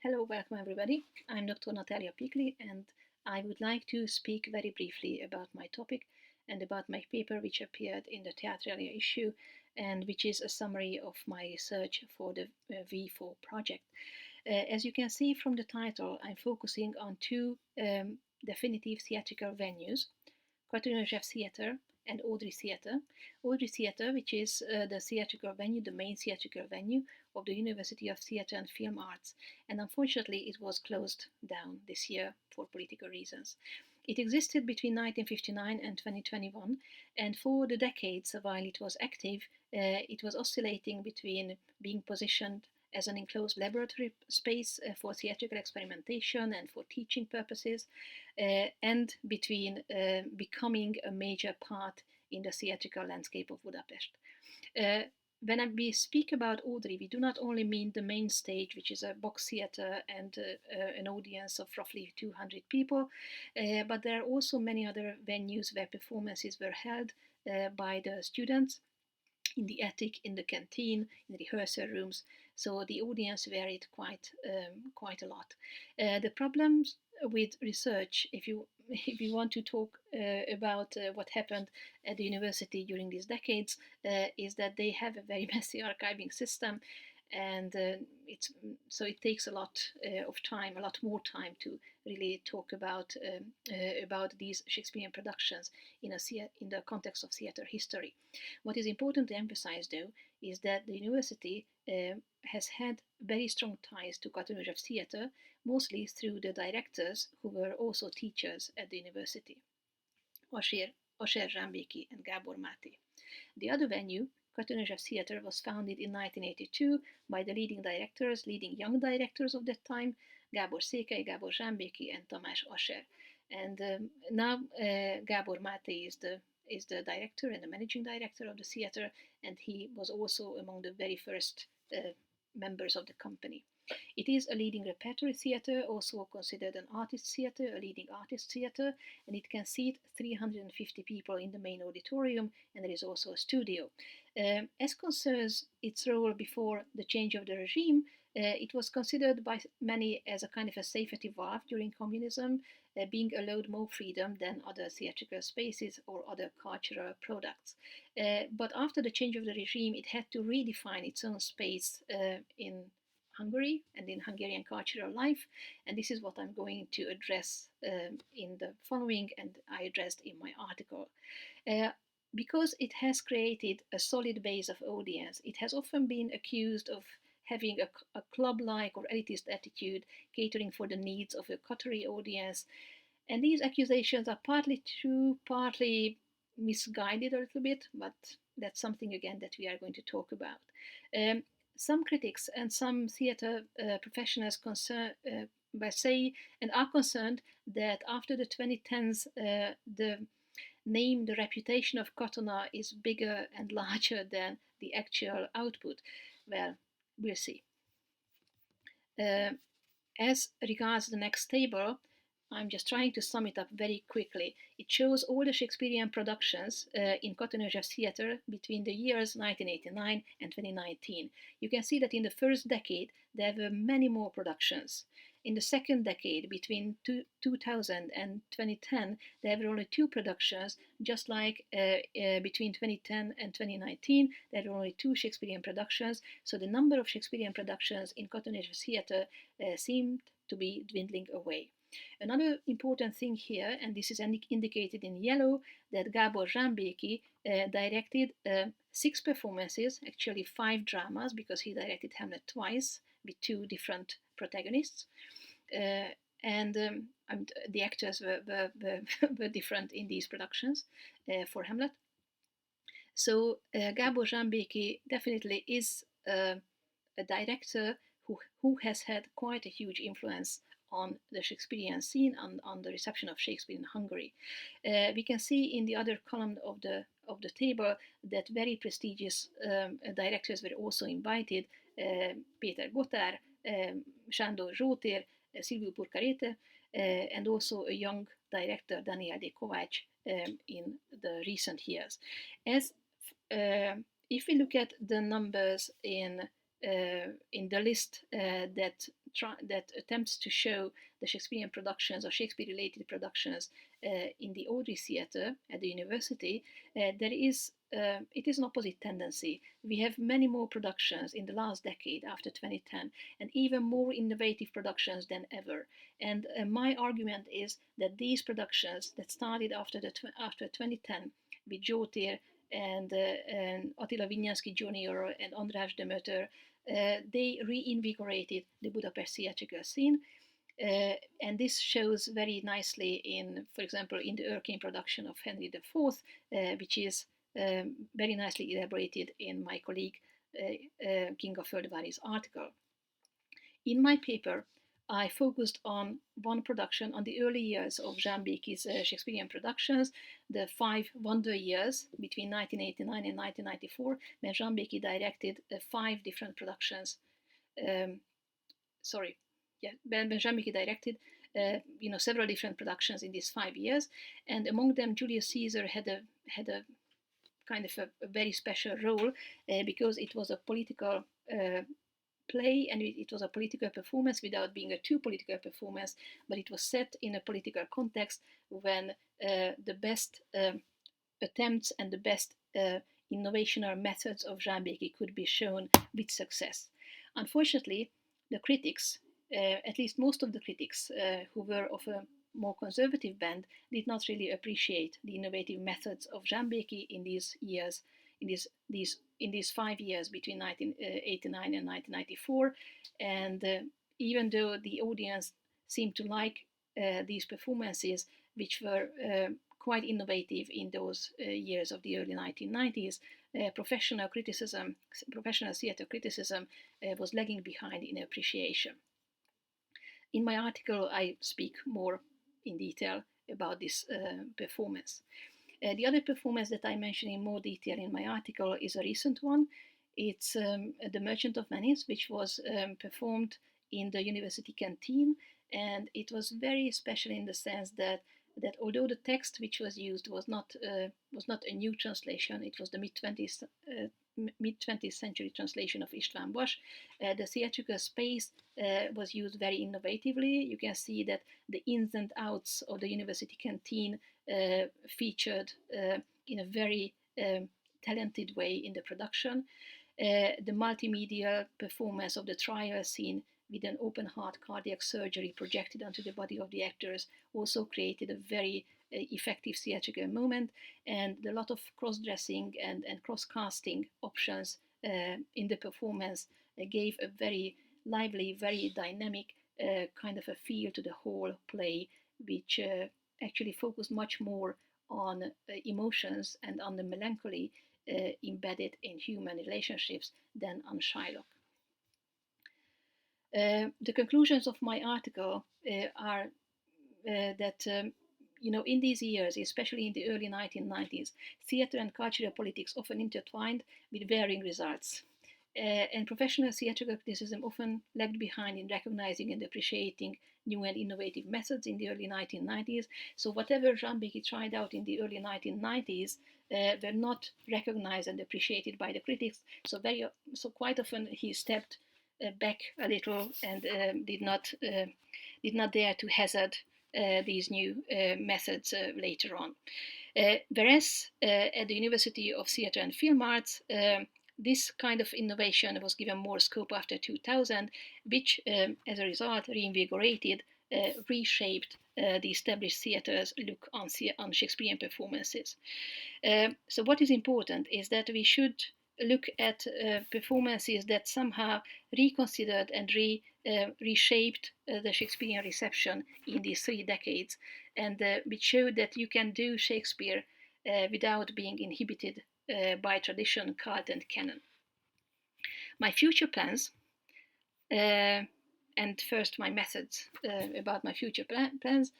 Hello, welcome everybody. I'm Dr. Natália Pikli and I would like to speak very briefly about my topic and about my paper which appeared in the Theatralia issue and which is a summary of my research for the V4 project. As you can see from the title, I'm focusing on two definitive theatrical venues, Katona Theatre and Ódry Theatre. Ódry Theatre, which is the theatrical venue, the main theatrical venue of the University of Theatre and Film Arts, and unfortunately it was closed down this year for political reasons. It existed between 1959 and 2021, and for the decades while it was active, it was oscillating between being positioned as an enclosed laboratory space for theatrical experimentation and for teaching purposes, and between becoming a major part in the theatrical landscape of Budapest. When we speak about Ódry, we do not only mean the main stage, which is a box theatre and an audience of roughly 200 people, but there are also many other venues where performances were held by the students in the attic, in the canteen, in the rehearsal rooms. So the audience varied quite a lot. The problems with research, if you want to talk about what happened at the university during these decades, is that they have a very messy archiving system, and so it takes a lot of time, a lot more time to really talk about these Shakespearean productions in the context of theatre history. What is important to emphasize, though, is that the university has had very strong ties to Katona Theatre, mostly through the directors who were also teachers at the university, Ódry Zsámbéki and Gábor Máté. The other venue, Katona Theatre, was founded in 1982 by the leading young directors of that time, Gábor Székely, Gábor Zsámbéki, and Tamás Ascher. And now Gábor Máté is the director and the managing director of the theatre, and he was also among the very first members of the company. It is a leading repertory theatre, also considered an artist theatre, a leading artist theatre, and it can seat 350 people in the main auditorium, and there is also a studio. As concerns its role before the change of the regime, it was considered by many as a kind of a safety valve during communism, being allowed more freedom than other theatrical spaces or other cultural products. But after the change of the regime, it had to redefine its own space in Hungary and in Hungarian cultural life, and this is what I'm going to address in the following, and I addressed in my article. Because it has created a solid base of audience, it has often been accused of having a club-like or elitist attitude, catering for the needs of a coterie audience, and these accusations are partly true, partly misguided a little bit, but that's something again that we are going to talk about. Some critics and some theatre professionals say and are concerned that after the 2010s, the reputation of Katona is bigger and larger than the actual output. Well, we'll see. As regards the next table, I'm just trying to sum it up very quickly. It shows all the Shakespearean productions in Katona Theatre between the years 1989 and 2019. You can see that in the first decade there were many more productions. In the second decade, between 2000 and 2010, there were only 2 productions, just like between 2010 and 2019, there were only 2 Shakespearean productions. So the number of Shakespearean productions in Katona Theatre seemed to be dwindling away. Another important thing here, and this is indicated in yellow, that Gábor Zsámbéki directed 6 performances, actually 5 dramas, because he directed Hamlet twice with 2 different protagonists. And the actors were different in these productions for Hamlet. So Gábor Zsámbéki definitely is a director who has had quite a huge influence on the Shakespearean scene, on the reception of Shakespeare in Hungary. We can see in the other column of the table that very prestigious directors were also invited: Péter Gotár, Sándor Zsótér, Silviu Purcarete, and also a young director, Daniel de Kovács, in the recent years. If we look at the numbers in in the list that attempts to show the Shakespearean productions or Shakespeare-related productions in the Ódry Theatre at the university, it is an opposite tendency. We have many more productions in the last decade after 2010, and even more innovative productions than ever. And my argument is that these productions that started after 2010 with József and Attila Vinyánszky Jr. and András Demeter, they reinvigorated the Budapest theatrical scene. And this shows very nicely in, for example, in the Erskine production of Henry IV, which is very nicely elaborated in my colleague Kinga Földváry's article. In my paper, I focused on one production, on the early years of Jean Béké's Shakespearean productions, the 5 wonder years between 1989 and 1994, when Jean Béké directed 5 different productions. When Jean Béké directed several different productions in these 5 years, and among them Julius Caesar had a kind of a very special role because it was a political play, and it was a political performance without being a too political performance, but it was set in a political context when the best attempts and the best innovational methods of Jean Béké could be shown with success. Unfortunately, the critics, at least most of the critics who were of a more conservative bent, did not really appreciate the innovative methods of Jean Béké in these years, in these 5 years between 1989 and 1994. And even though the audience seemed to like these performances, which were quite innovative in those years of the early 1990s, professional theater criticism was lagging behind in appreciation. In my article, I speak more in detail about this performance. The other performance that I mention in more detail in my article is a recent one. It's The Merchant of Venice, which was performed in the university canteen, and it was very special in the sense that although the text which was used was not a new translation, it was the mid-20th century translation of István Bas, the theatrical space was used very innovatively. You can see that the ins and outs of the university canteen featured in a very talented way in the production. The multimedia performance of the trial scene with an open heart cardiac surgery projected onto the body of the actors also created a very effective theatrical moment, and a lot of cross-dressing and cross-casting options in the performance gave a very lively, very dynamic kind of a feel to the whole play, which actually focused much more on emotions and on the melancholy embedded in human relationships than on Shylock. The conclusions of my article are that in these years, especially in the early 1990s, theatre and cultural politics often intertwined with varying results. And professional theatrical criticism often lagged behind in recognizing and appreciating new and innovative methods in the early 1990s. So whatever Jean Béké tried out in the early 1990s were not recognized and appreciated by the critics. So quite often he stepped back a little and did not dare to hazard these new methods later on. Whereas at the University of Theatre and Film Arts, this kind of innovation was given more scope after 2000, which as a result reinvigorated, reshaped the established theatre's look on Shakespearean performances. So what is important is that we should look at performances that somehow reconsidered and reshaped the Shakespearean reception in these 3 decades, and which showed that you can do Shakespeare without being inhibited by tradition, cult, and canon. My future plans, and first my methods about my future plans.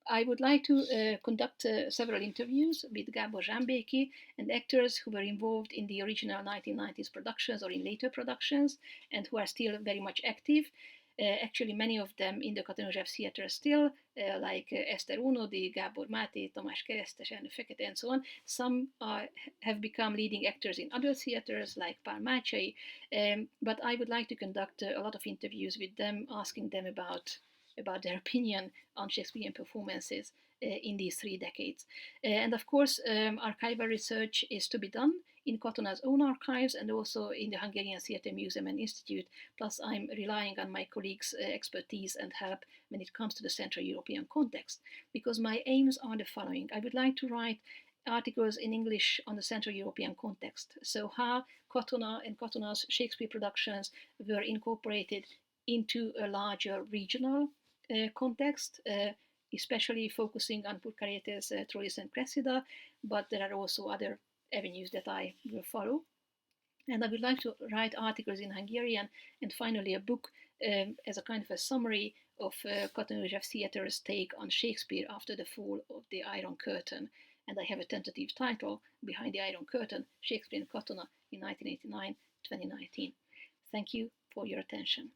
I would like to conduct several interviews with Gábor Jean Béké and actors who were involved in the original 1990s productions or in later productions and who are still very much active. Actually, many of them in the Katona József theater still, like Eszter Unodi, Gábor Máté, Tamás Keresztes, and Fekete, and so on. Some have become leading actors in other theaters, like Pál Mácsai, but I would like to conduct a lot of interviews with them, asking them about their opinion on Shakespearean performances in these 3 decades. And of course, archival research is to be done in Katona's own archives and also in the Hungarian Theatre Museum and Institute. Plus, I'm relying on my colleagues' expertise and help when it comes to the Central European context, because my aims are the following. I would like to write articles in English on the Central European context. So how Katona and Katona's Shakespeare productions were incorporated into a larger regional context, especially focusing on Purcaretes, Troilus, and Cressida, but there are also other avenues that I will follow. And I would like to write articles in Hungarian and finally a book as a kind of a summary of Katona József Theatre's take on Shakespeare after the fall of the Iron Curtain. And I have a tentative title, Behind the Iron Curtain, Shakespeare and Katona in 1989-2019. Thank you for your attention.